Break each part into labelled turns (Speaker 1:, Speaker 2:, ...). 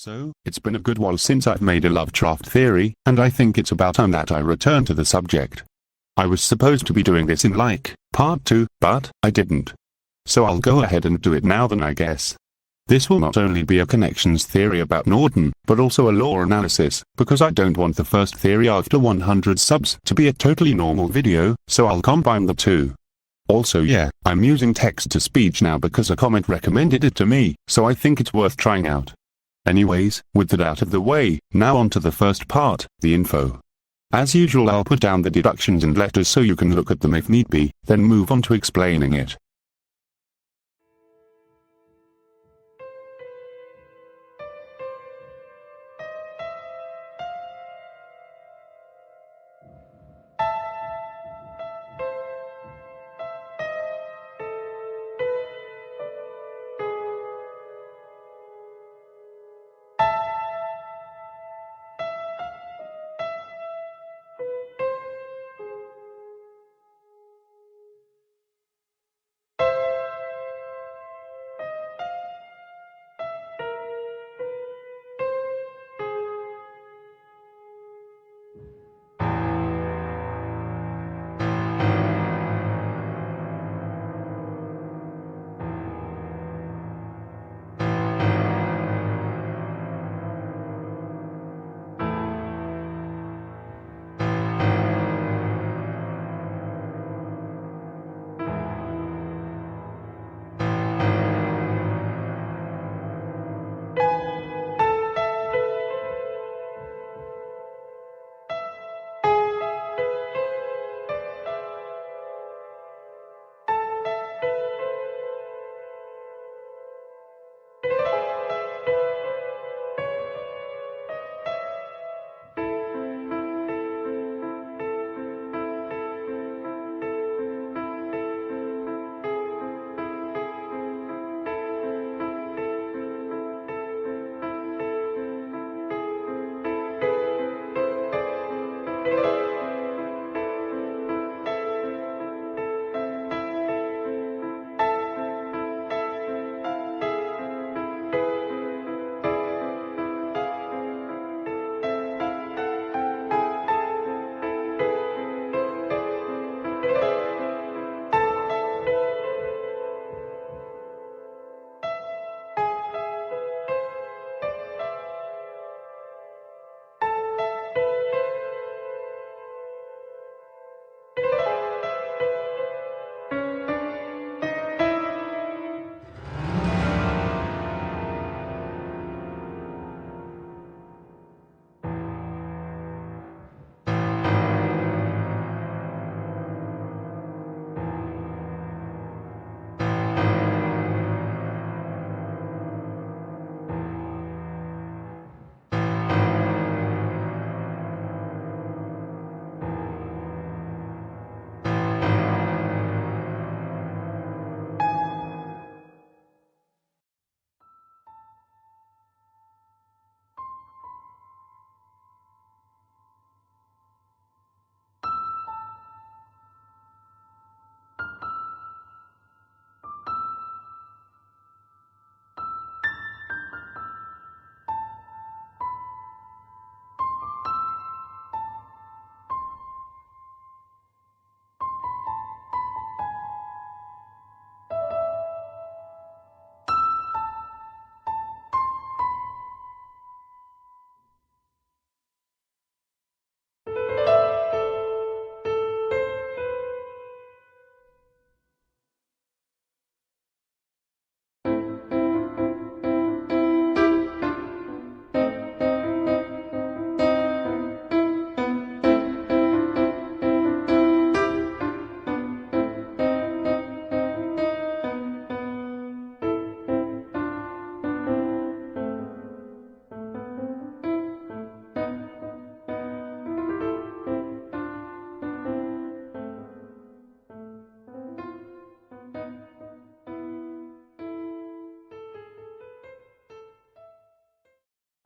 Speaker 1: So, it's been a good while since I've made a Lovecraft theory, and I think it's about time that I return to the subject. I was supposed to be doing this in part 2, but I didn't. So I'll go ahead and do it now then, I guess. This will not only be a connections theory about Norton, but also a lore analysis, because I don't want the first theory after 100 subs to be a totally normal video, so I'll combine the two. Also yeah, I'm using text-to-speech now because a comment recommended it to me, so I think it's worth trying out. Anyways, with that out of the way, now on to the first part, the info. As usual, I'll put down the deductions and letters so you can look at them if need be, then move on to explaining it.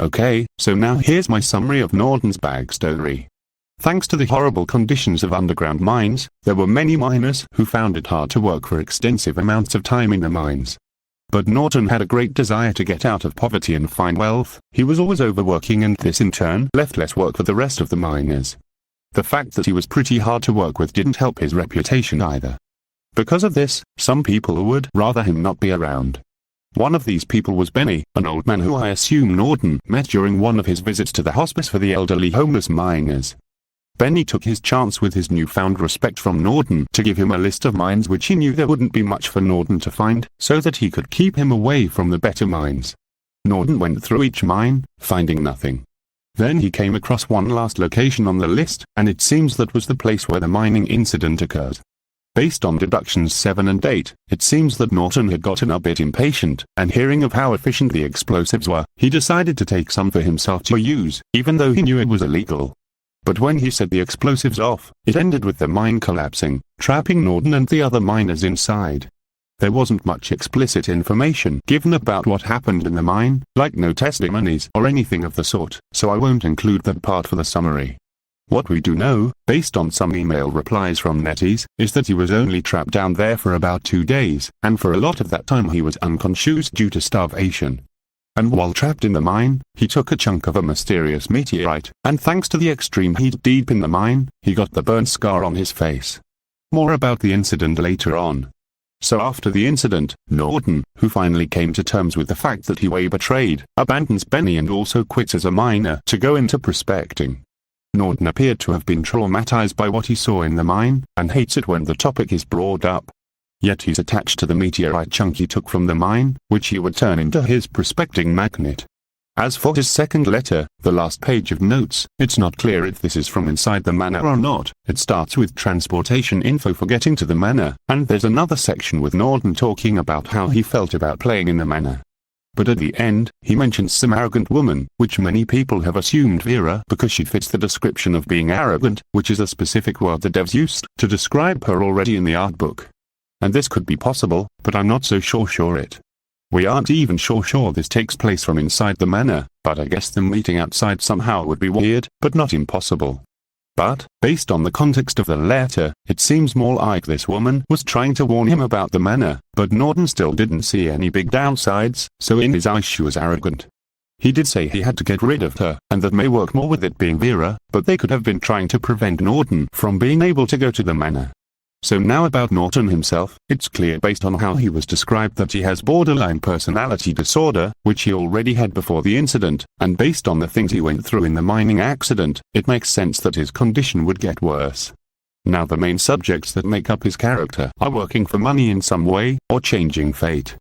Speaker 1: Okay, so now here's my summary of Norton's backstory. Thanks to the horrible conditions of underground mines, there were many miners who found it hard to work for extensive amounts of time in the mines. But Norton had a great desire to get out of poverty and find wealth. He was always overworking, and this in turn left less work for the rest of the miners. The fact that he was pretty hard to work with didn't help his reputation either. Because of this, some people would rather him not be around. One of these people was Benny, an old man who I assume Norton met during one of his visits to the hospice for the elderly homeless miners. Benny took his chance with his newfound respect from Norton to give him a list of mines which he knew there wouldn't be much for Norton to find, so that he could keep him away from the better mines. Norton went through each mine, finding nothing. Then he came across one last location on the list, and it seems that was the place where the mining incident occurred. Based on deductions 7 and 8, it seems that Norton had gotten a bit impatient, and hearing of how efficient the explosives were, he decided to take some for himself to use, even though he knew it was illegal. But when he set the explosives off, it ended with the mine collapsing, trapping Norton and the other miners inside. There wasn't much explicit information given about what happened in the mine, like no testimonies or anything of the sort, so I won't include that part for the summary. What we do know, based on some email replies from netties, is that he was only trapped down there for about 2 days, and for a lot of that time he was unconscious due to starvation. And while trapped in the mine, he took a chunk of a mysterious meteorite, and thanks to the extreme heat deep in the mine, he got the burn scar on his face. More about the incident later on. So after the incident, Norton, who finally came to terms with the fact that he was betrayed, abandons Benny and also quits as a miner to go into prospecting. Norton appeared to have been traumatized by what he saw in the mine, and hates it when the topic is brought up. Yet he's attached to the meteorite chunk he took from the mine, which he would turn into his prospecting magnet. As for his second letter, the last page of notes, it's not clear if this is from inside the manor or not. It starts with transportation info for getting to the manor, and there's another section with Norton talking about how he felt about playing in the manor. But at the end, he mentions some arrogant woman, which many people have assumed Vera because she fits the description of being arrogant, which is a specific word the devs used to describe her already in the art book. And this could be possible, but I'm not so sure it. We aren't even sure this takes place from inside the manor, but I guess them meeting outside somehow would be weird, but not impossible. But, based on the context of the letter, it seems more like this woman was trying to warn him about the manor, but Norton still didn't see any big downsides, so in his eyes she was arrogant. He did say he had to get rid of her, and that may work more with it being Vera, but they could have been trying to prevent Norton from being able to go to the manor. So now about Norton himself, it's clear based on how he was described that he has borderline personality disorder, which he already had before the incident, and based on the things he went through in the mining accident, it makes sense that his condition would get worse. Now the main subjects that make up his character are working for money in some way, or changing fate.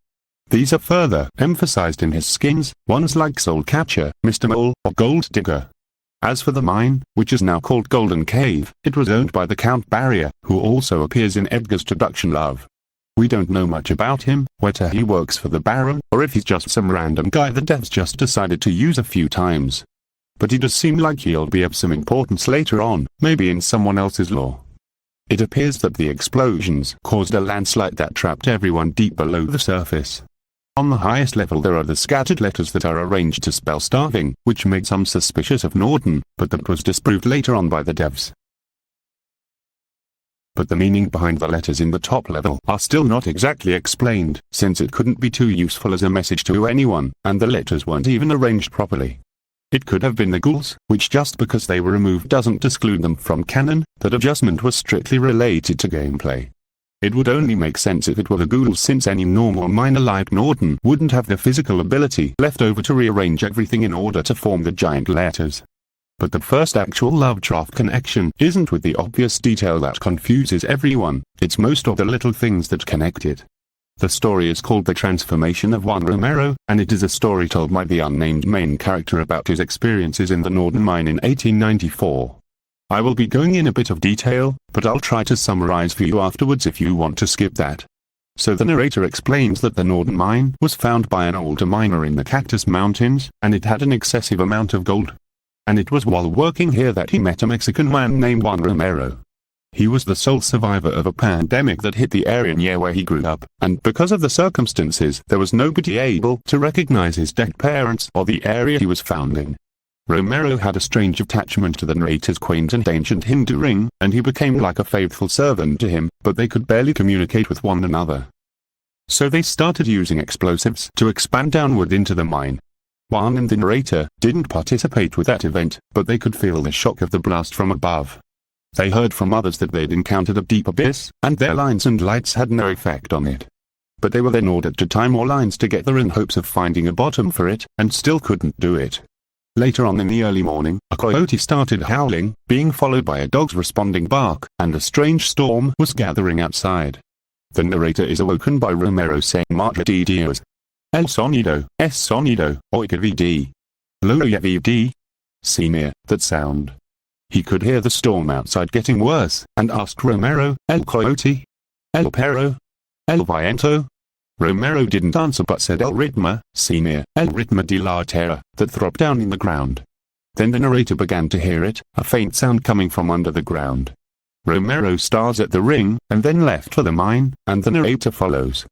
Speaker 1: These are further emphasized in his skins, ones like Soul Catcher, Mr. Mole, or Gold Digger. As for the mine, which is now called Golden Cave, it was owned by the Count Barrier, who also appears in Edgar's Deduction Love. We don't know much about him, whether he works for the Baron, or if he's just some random guy the devs just decided to use a few times. But it does seem like he'll be of some importance later on, maybe in someone else's lore. It appears that the explosions caused a landslide that trapped everyone deep below the surface. On the highest level there are the scattered letters that are arranged to spell starving, which made some suspicious of Norton, but that was disproved later on by the devs. But the meaning behind the letters in the top level are still not exactly explained, since it couldn't be too useful as a message to anyone, and the letters weren't even arranged properly. It could have been the ghouls, which just because they were removed doesn't exclude them from canon. That adjustment was strictly related to gameplay. It would only make sense if it were the ghouls, since any normal miner like Norton wouldn't have the physical ability left over to rearrange everything in order to form the giant letters. But the first actual Lovecraft connection isn't with the obvious detail that confuses everyone, it's most of the little things that connect it. The story is called The Transformation of Juan Romero, and it is a story told by the unnamed main character about his experiences in the Norton mine in 1894. I will be going in a bit of detail, but I'll try to summarize for you afterwards if you want to skip that. So the narrator explains that the Norton mine was found by an older miner in the Cactus Mountains, and it had an excessive amount of gold. And it was while working here that he met a Mexican man named Juan Romero. He was the sole survivor of a pandemic that hit the area near where he grew up, and because of the circumstances there was nobody able to recognize his dead parents or the area he was found in. Romero had a strange attachment to the narrator's quaint and ancient Hindu ring, and he became like a faithful servant to him, but they could barely communicate with one another. So they started using explosives to expand downward into the mine. Juan and the narrator didn't participate with that event, but they could feel the shock of the blast from above. They heard from others that they'd encountered a deep abyss, and their lines and lights had no effect on it. But they were then ordered to tie more lines together in hopes of finding a bottom for it, and still couldn't do it. Later on in the early morning, a coyote started howling, being followed by a dog's responding bark, and a strange storm was gathering outside. The narrator is awoken by Romero saying Marcha de Dios. El sonido, es sonido, oiga vd. Loya vd. Semir, that sound. He could hear the storm outside getting worse, and asked Romero, El coyote? El perro? El viento? Romero didn't answer but said El ritmo, Semir, El ritmo de la terra, that throbbed down in the ground. Then the narrator began to hear it, a faint sound coming from under the ground. Romero stars at the ring, and then left for the mine, and the narrator follows.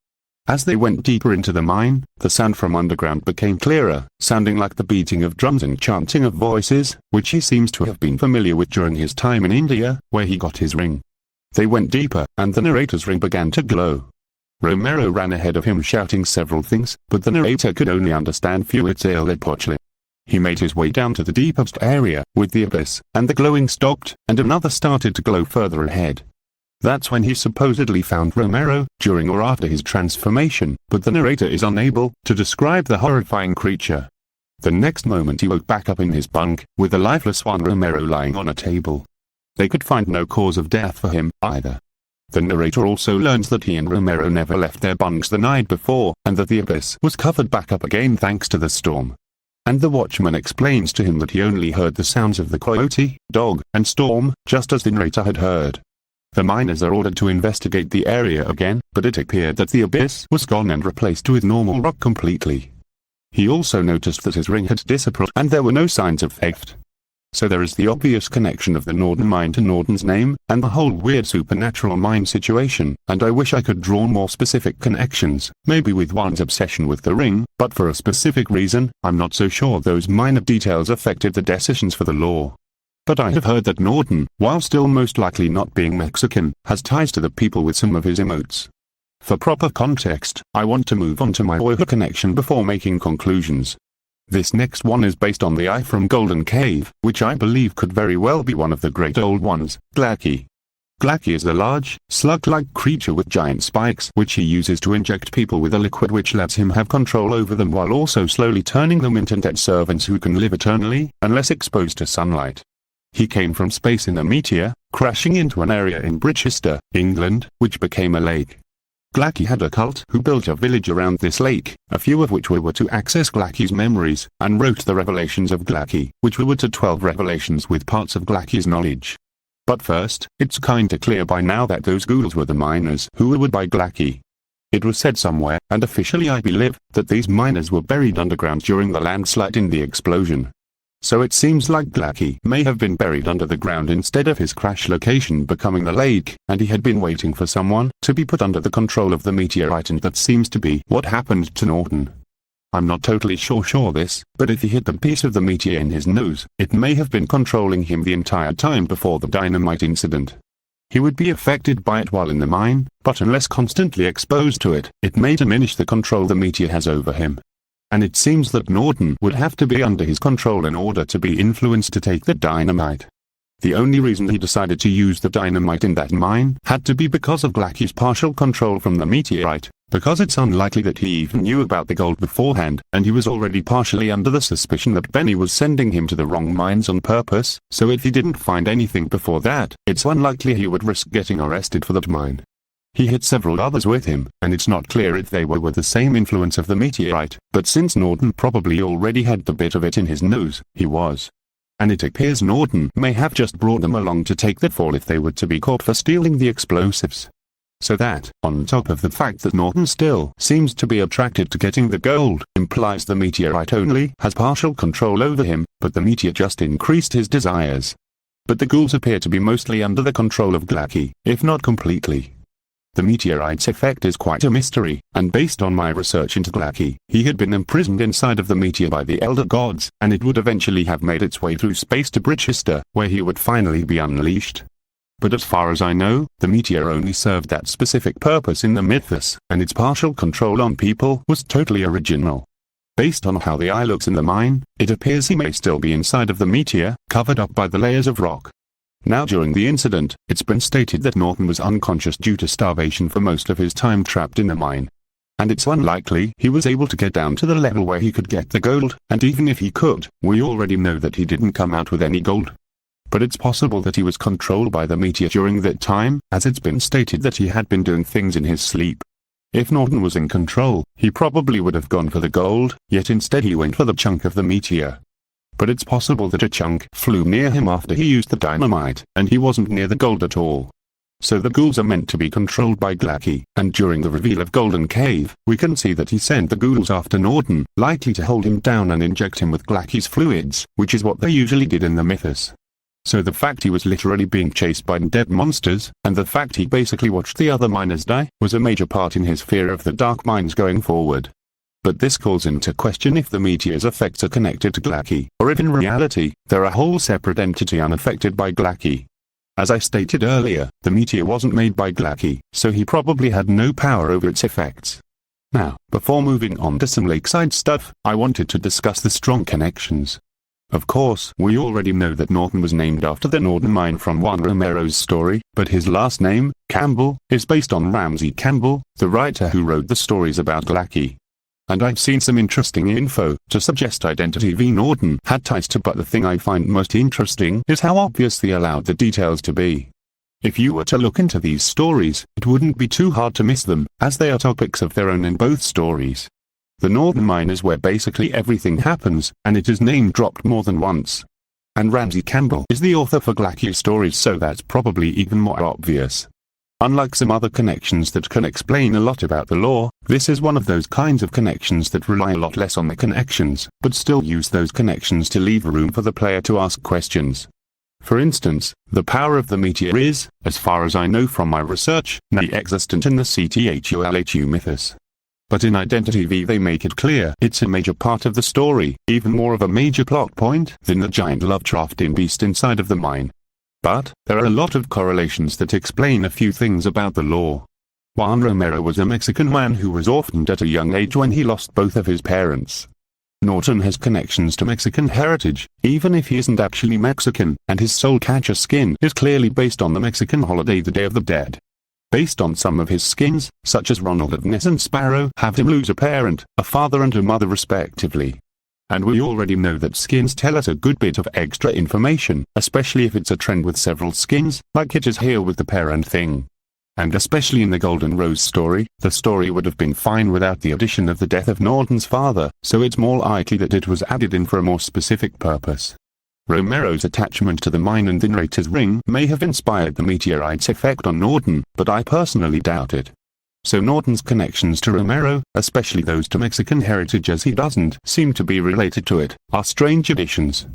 Speaker 1: As they went deeper into the mine, the sound from underground became clearer, sounding like the beating of drums and chanting of voices, which he seems to have been familiar with during his time in India, where he got his ring. They went deeper, and the narrator's ring began to glow. Romero ran ahead of him shouting several things, but the narrator could only understand Fuitzel Lepochle. He made his way down to the deepest area, with the abyss, and the glowing stopped, and another started to glow further ahead. That's when he supposedly found Romero, during or after his transformation, but the narrator is unable to describe the horrifying creature. The next moment he woke back up in his bunk, with the lifeless Juan Romero lying on a table. They could find no cause of death for him, either. The narrator also learns that he and Romero never left their bunks the night before, and that the abyss was covered back up again thanks to the storm. And the watchman explains to him that he only heard the sounds of the coyote, dog, and storm, just as the narrator had heard. The miners are ordered to investigate the area again, but it appeared that the abyss was gone and replaced with normal rock completely. He also noticed that his ring had disappeared and there were no signs of theft. So there is the obvious connection of the Norton mine to Norton's name, and the whole weird supernatural mine situation, and I wish I could draw more specific connections, maybe with Juan's obsession with the ring, but for a specific reason, I'm not so sure those minor details affected the decisions for the law. But I have heard that Norton, while still most likely not being Mexican, has ties to the people with some of his emotes. For proper context, I want to move on to my oil connection before making conclusions. This next one is based on the eye from Golden Cave, which I believe could very well be one of the great old ones, Gla'aki. Gla'aki is a large, slug-like creature with giant spikes which he uses to inject people with a liquid which lets him have control over them while also slowly turning them into dead servants who can live eternally, unless exposed to sunlight. He came from space in a meteor, crashing into an area in Brichester, England, which became a lake. Gla'aki had a cult who built a village around this lake, a few of which were to access Gla'aki's memories, and wrote the Revelations of Gla'aki, which were to 12 revelations with parts of Gla'aki's knowledge. But first, it's kinda clear by now that those ghouls were the miners who were by Gla'aki. It was said somewhere, and officially I believe, that these miners were buried underground during the landslide in the explosion. So it seems like Gla'aki may have been buried under the ground instead of his crash location becoming the lake, and he had been waiting for someone to be put under the control of the meteorite, and that seems to be what happened to Norton. I'm not totally sure this, but if he hit the piece of the meteor in his nose, it may have been controlling him the entire time before the dynamite incident. He would be affected by it while in the mine, but unless constantly exposed to it, it may diminish the control the meteor has over him. And it seems that Norton would have to be under his control in order to be influenced to take the dynamite. The only reason he decided to use the dynamite in that mine had to be because of Gla'aki's partial control from the meteorite, because it's unlikely that he even knew about the gold beforehand, and he was already partially under the suspicion that Benny was sending him to the wrong mines on purpose, so if he didn't find anything before that, it's unlikely he would risk getting arrested for that mine. He hit several others with him, and it's not clear if they were with the same influence of the meteorite, but since Norton probably already had the bit of it in his nose, he was. And it appears Norton may have just brought them along to take the fall if they were to be caught for stealing the explosives. So that, on top of the fact that Norton still seems to be attracted to getting the gold, implies the meteorite only has partial control over him, but the meteor just increased his desires. But the ghouls appear to be mostly under the control of Gla'aki, if not completely. The meteorite's effect is quite a mystery, and based on my research into Gla'aki, he had been imprisoned inside of the meteor by the elder gods, and it would eventually have made its way through space to Brichester, where he would finally be unleashed. But as far as I know, the meteor only served that specific purpose in the mythos, and its partial control on people was totally original. Based on how the eye looks in the mine, it appears he may still be inside of the meteor, covered up by the layers of rock. Now during the incident, it's been stated that Norton was unconscious due to starvation for most of his time trapped in the mine. And it's unlikely he was able to get down to the level where he could get the gold, and even if he could, we already know that he didn't come out with any gold. But it's possible that he was controlled by the meteor during that time, as it's been stated that he had been doing things in his sleep. If Norton was in control, he probably would have gone for the gold, yet instead he went for the chunk of the meteor. But it's possible that a chunk flew near him after he used the dynamite, and he wasn't near the gold at all. So the ghouls are meant to be controlled by Gla'aki, and during the reveal of Golden Cave, we can see that he sent the ghouls after Norton, likely to hold him down and inject him with Gla'aki's fluids, which is what they usually did in the mythos. So the fact he was literally being chased by dead monsters, and the fact he basically watched the other miners die, was a major part in his fear of the dark mines going forward. But this calls into question if the meteor's effects are connected to Gla'aki, or if in reality, they're a whole separate entity unaffected by Gla'aki. As I stated earlier, the meteor wasn't made by Gla'aki, so he probably had no power over its effects. Now, before moving on to some Lakeside stuff, I wanted to discuss the strong connections. Of course, we already know that Norton was named after the Norton mine from Juan Romero's story, but his last name, Campbell, is based on Ramsey Campbell, the writer who wrote the stories about Gla'aki. And I've seen some interesting info to suggest Identity v Norton had ties to, but the thing I find most interesting is how obvious they allowed the details to be. If you were to look into these stories, it wouldn't be too hard to miss them, as they are topics of their own in both stories. The Norton mine is where basically everything happens, and it is name-dropped more than once. And Ramsey Campbell is the author for Gla'aki stories, so that's probably even more obvious. Unlike some other connections that can explain a lot about the lore, this is one of those kinds of connections that rely a lot less on the connections, but still use those connections to leave room for the player to ask questions. For instance, the power of the meteor is, as far as I know from my research, non-existent in the CTHULHU mythos. But in Identity V they make it clear it's a major part of the story, even more of a major plot point than the giant Lovecraftian beast inside of the mine. But, there are a lot of correlations that explain a few things about the lore. Juan Romero was a Mexican man who was orphaned at a young age when he lost both of his parents. Norton has connections to Mexican heritage, even if he isn't actually Mexican, and his soul catcher skin is clearly based on the Mexican holiday the Day of the Dead. Based on some of his skins, such as Ronald of Ness and Sparrow have him lose a parent, a father and a mother respectively. And we already know that skins tell us a good bit of extra information, especially if it's a trend with several skins, like it is here with the parent thing. And especially in the Golden Rose story, the story would have been fine without the addition of the death of Norton's father, so it's more likely that it was added in for a more specific purpose. Romero's attachment to the mine and the narrator's ring may have inspired the meteorite's effect on Norton, but I personally doubt it. So Norton's connections to Romero, especially those to Mexican heritage as he doesn't seem to be related to it, are strange additions.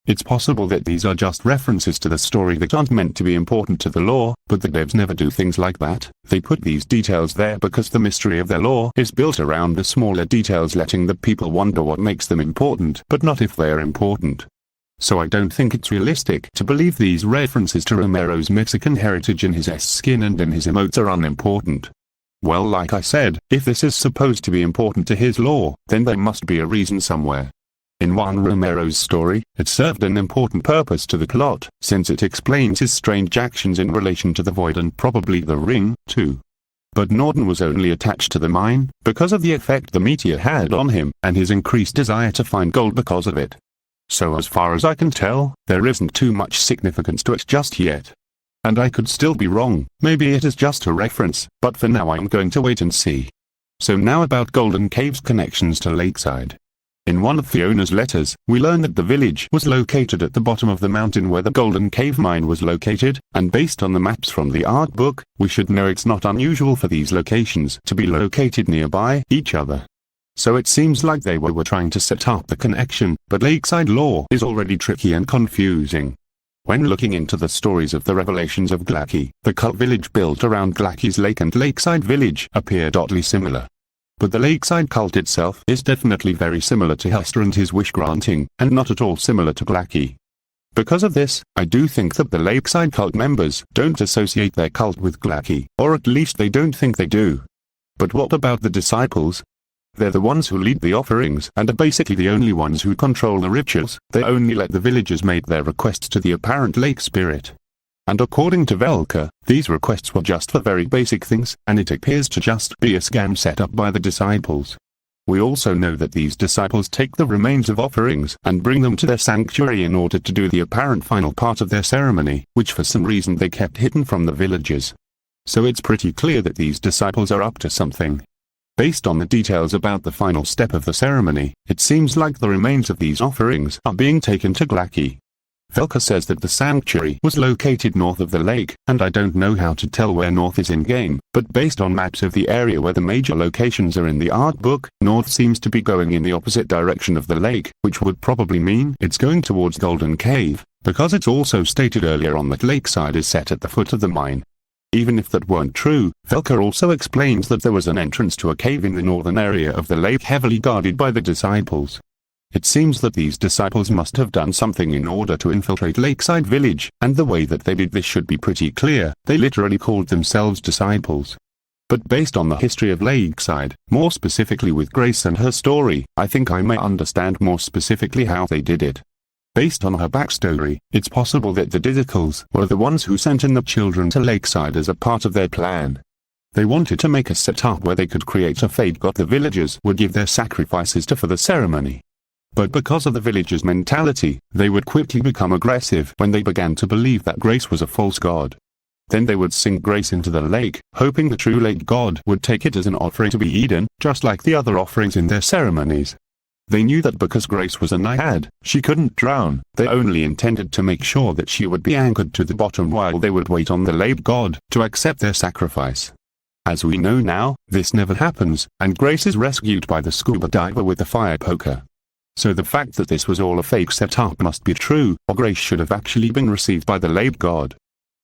Speaker 1: It's possible that these are just references to the story that aren't meant to be important to the lore, but the devs never do things like that. They put these details there because the mystery of their lore is built around the smaller details, letting the people wonder what makes them important, but not if they are important. So I don't think it's realistic to believe these references to Romero's Mexican heritage in his skin and in his emotes are unimportant. Well, like I said, if this is supposed to be important to his lore, then there must be a reason somewhere. In Juan Romero's story, it served an important purpose to the plot, since it explains his strange actions in relation to the void and probably the ring, too. But Norton was only attached to the mine because of the effect the meteor had on him, and his increased desire to find gold because of it. So as far as I can tell, there isn't too much significance to it just yet. And I could still be wrong, maybe it is just a reference, but for now I'm going to wait and see. So now about Golden Cave's connections to Lakeside. In one of Fiona's letters, we learn that the village was located at the bottom of the mountain where the Golden Cave mine was located, and based on the maps from the art book, we should know it's not unusual for these locations to be located nearby each other. So it seems like they were trying to set up the connection, but Lakeside lore is already tricky and confusing. When looking into the stories of the revelations of Gla'aki, the cult village built around Gla'aki's lake and Lakeside village appeared oddly similar. But the Lakeside cult itself is definitely very similar to Hester and his wish granting, and not at all similar to Gla'aki. Because of this, I do think that the Lakeside cult members don't associate their cult with Gla'aki, or at least they don't think they do. But what about the disciples? They're the ones who lead the offerings and are basically the only ones who control the rituals. They only let the villagers make their requests to the apparent lake spirit. And according to Velka, these requests were just for very basic things, and it appears to just be a scam set up by the disciples. We also know that these disciples take the remains of offerings and bring them to their sanctuary in order to do the apparent final part of their ceremony, which for some reason they kept hidden from the villagers. So it's pretty clear that these disciples are up to something. Based on the details about the final step of the ceremony, it seems like the remains of these offerings are being taken to Gla'aki. Velka says that the sanctuary was located north of the lake, and I don't know how to tell where north is in-game, but based on maps of the area where the major locations are in the art book, north seems to be going in the opposite direction of the lake, which would probably mean it's going towards Golden Cave, because it's also stated earlier on that Lakeside is set at the foot of the mine. Even if that weren't true, Velka also explains that there was an entrance to a cave in the northern area of the lake heavily guarded by the disciples. It seems that these disciples must have done something in order to infiltrate Lakeside Village, and the way that they did this should be pretty clear. They literally called themselves disciples. But based on the history of Lakeside, more specifically with Grace and her story, I think I may understand more specifically how they did it. Based on her backstory, it's possible that the Deducts were the ones who sent in the children to Lakeside as a part of their plan. They wanted to make a setup where they could create a fate god the villagers would give their sacrifices to for the ceremony. But because of the villagers' mentality, they would quickly become aggressive when they began to believe that Grace was a false god. Then they would sink Grace into the lake, hoping the true lake god would take it as an offering to be eaten, just like the other offerings in their ceremonies. They knew that because Grace was a naiad, she couldn't drown. They only intended to make sure that she would be anchored to the bottom while they would wait on the lake god to accept their sacrifice. As we know now, this never happens, and Grace is rescued by the scuba diver with the fire poker. So the fact that this was all a fake setup must be true, or Grace should have actually been received by the lake god.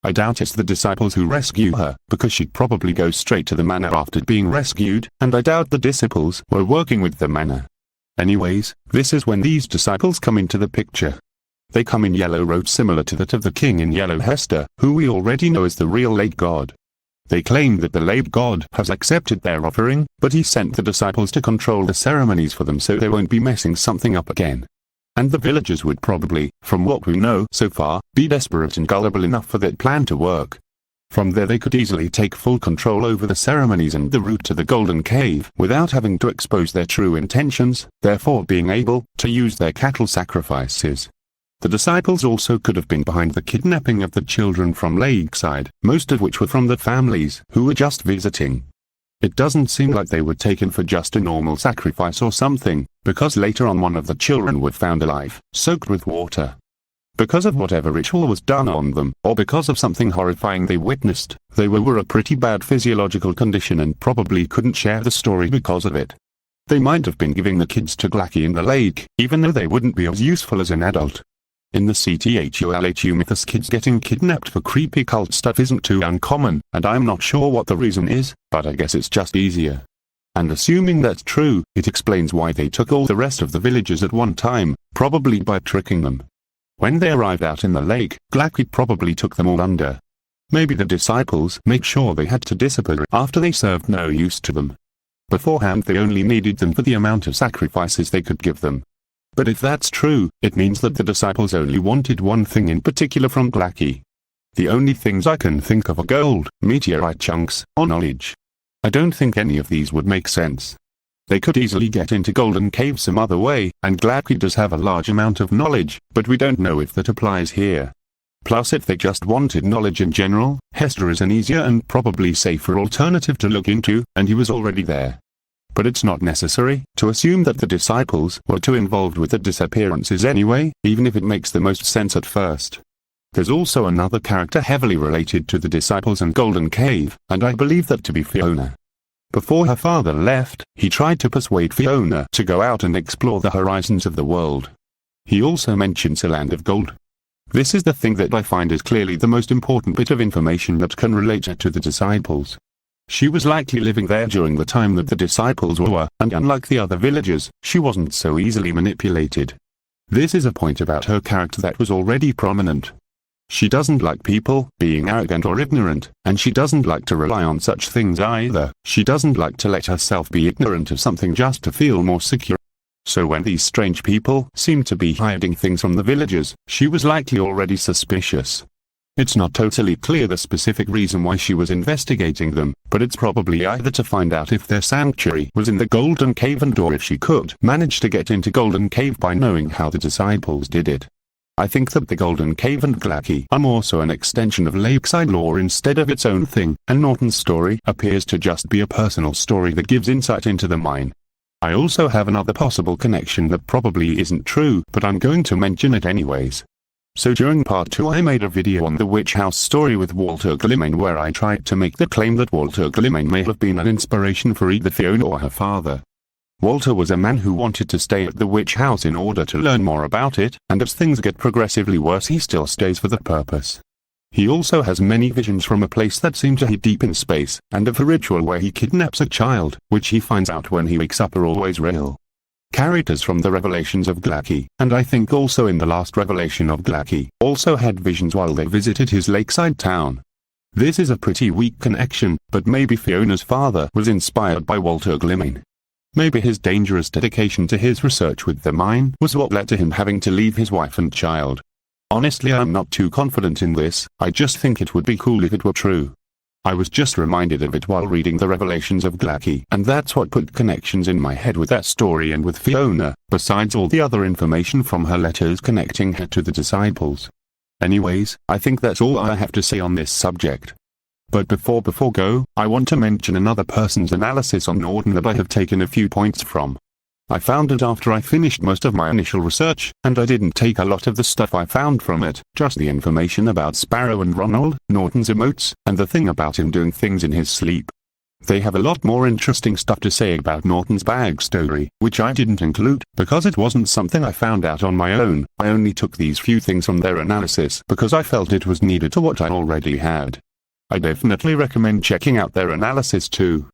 Speaker 1: I doubt it's the disciples who rescue her, because she'd probably go straight to the manor after being rescued, and I doubt the disciples were working with the manor. Anyways, this is when these disciples come into the picture. They come in yellow robes similar to that of the king in Yellow Hester, who we already know is the real lake god. They claim that the lake god has accepted their offering, but he sent the disciples to control the ceremonies for them so they won't be messing something up again. And the villagers would probably, from what we know so far, be desperate and gullible enough for that plan to work. From there they could easily take full control over the ceremonies and the route to the Golden Cave without having to expose their true intentions, therefore being able to use their cattle sacrifices. The disciples also could have been behind the kidnapping of the children from Lakeside, most of which were from the families who were just visiting. It doesn't seem like they were taken for just a normal sacrifice or something, because later on one of the children was found alive, soaked with water. Because of whatever ritual was done on them, or because of something horrifying they witnessed, they were a pretty bad physiological condition and probably couldn't share the story because of it. They might have been giving the kids to Gla'aki in the lake, even though they wouldn't be as useful as an adult. In the CTHULHU mythos, kids getting kidnapped for creepy cult stuff isn't too uncommon, and I'm not sure what the reason is, but I guess it's just easier. And assuming that's true, it explains why they took all the rest of the villagers at one time, probably by tricking them. When they arrived out in the lake, Gla'aki probably took them all under. Maybe the disciples make sure they had to disappear after they served no use to them. Beforehand they only needed them for the amount of sacrifices they could give them. But if that's true, it means that the disciples only wanted one thing in particular from Gla'aki. The only things I can think of are gold, meteorite chunks, or knowledge. I don't think any of these would make sense. They could easily get into Golden Cave some other way, and Gla'aki does have a large amount of knowledge, but we don't know if that applies here. Plus if they just wanted knowledge in general, Hester is an easier and probably safer alternative to look into, and he was already there. But it's not necessary to assume that the disciples were too involved with the disappearances anyway, even if it makes the most sense at first. There's also another character heavily related to the disciples and Golden Cave, and I believe that to be Fiona. Before her father left, he tried to persuade Fiona to go out and explore the horizons of the world. He also mentions a land of gold. This is the thing that I find is clearly the most important bit of information that can relate her to the disciples. She was likely living there during the time that the disciples were, and unlike the other villagers, she wasn't so easily manipulated. This is a point about her character that was already prominent. She doesn't like people being arrogant or ignorant, and she doesn't like to rely on such things either. She doesn't like to let herself be ignorant of something just to feel more secure. So when these strange people seemed to be hiding things from the villagers, she was likely already suspicious. It's not totally clear the specific reason why she was investigating them, but it's probably either to find out if their sanctuary was in the Golden Cave and or if she could manage to get into Golden Cave by knowing how the disciples did it. I think that the Golden Cave and Gla'aki are more so an extension of Lakeside lore instead of its own thing, and Norton's story appears to just be a personal story that gives insight into the mine. I also have another possible connection that probably isn't true, but I'm going to mention it anyways. So during part 2 I made a video on the witch house story with Walter Gilman where I tried to make the claim that Walter Gilman may have been an inspiration for either Fiona or her father. Walter was a man who wanted to stay at the witch house in order to learn more about it, and as things get progressively worse he still stays for the purpose. He also has many visions from a place that seems to be deep in space, and of a ritual where he kidnaps a child, which he finds out when he wakes up are always real. Characters from the revelations of Gla'aki, and I think also in the last revelation of Gla'aki, also had visions while they visited his lakeside town. This is a pretty weak connection, but maybe Fiona's father was inspired by Walter Gilman. Maybe his dangerous dedication to his research with the mine was what led to him having to leave his wife and child. Honestly, I'm not too confident in this, I just think it would be cool if it were true. I was just reminded of it while reading the revelations of Gla'aki, and that's what put connections in my head with that story and with Fiona, besides all the other information from her letters connecting her to the disciples. Anyways, I think that's all I have to say on this subject. But before go, I want to mention another person's analysis on Norton that I have taken a few points from. I found it after I finished most of my initial research, and I didn't take a lot of the stuff I found from it, just the information about Sparrow and Ronald, Norton's emotes, and the thing about him doing things in his sleep. They have a lot more interesting stuff to say about Norton's backstory, which I didn't include, because it wasn't something I found out on my own. I only took these few things from their analysis because I felt it was needed to what I already had. I definitely recommend checking out their analysis too.